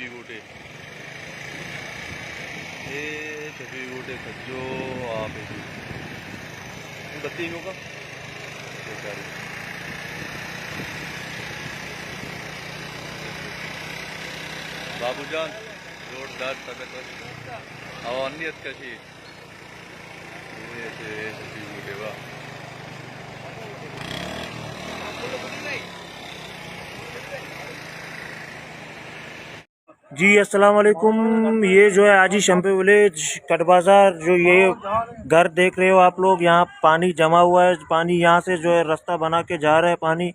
छपी गोटे ये छपी गोटे खज्जो आप बत्ती का बाबूजान जोरदार तब्येत अन्यत कशी छपी गोटे वा जी अस्सलाम वालेकुम। ये जो है आजी शंपे विलेज कट बाज़ार, जो ये घर देख रहे हो आप लोग, यहाँ पानी जमा हुआ है। पानी यहाँ से जो है रास्ता बना के जा रहा है पानी।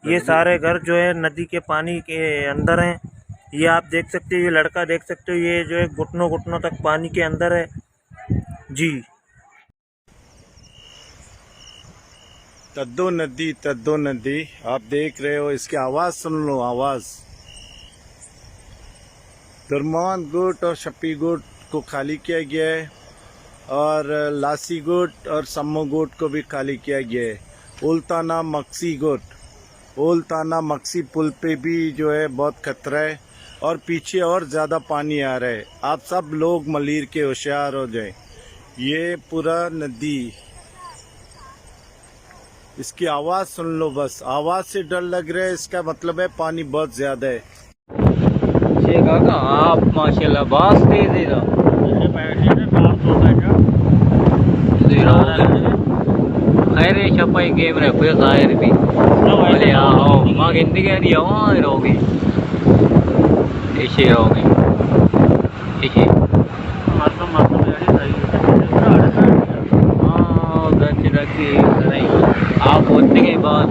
ये सारे घर जो है नदी के पानी के अंदर हैं। ये आप देख सकते हो, ये लड़का देख सकते हो, ये जो है घुटनों घुटनों तक पानी के अंदर है जी। तद्दो नदी आप देख रहे हो, इसकी आवाज़ सुन लो। आवाज़ दरमान गुट और शपी गुट को खाली किया गया है और लासी गुट और सम्मो गुट को भी खाली किया गया है। उल्ताना मक्सी गुट, उल्ताना मक्सी पुल पे भी जो है बहुत खतरा है और पीछे और ज़्यादा पानी आ रहा है। आप सब लोग मलीर के होशियार हो जाएं। ये पूरा नदी, इसकी आवाज़ सुन लो बस। आवाज़ से डर लग रहा है, इसका मतलब है पानी बहुत ज़्यादा है। काका आप माशाल्लाह बास दे रहा खैर छपाई गेम रहे फिर जाहिर भी बोले आओ माँ गिनती कह दिया वहाँ रहोगे ऐसे रहोगे ऐसे हाँ दच रखी आप होते के बाद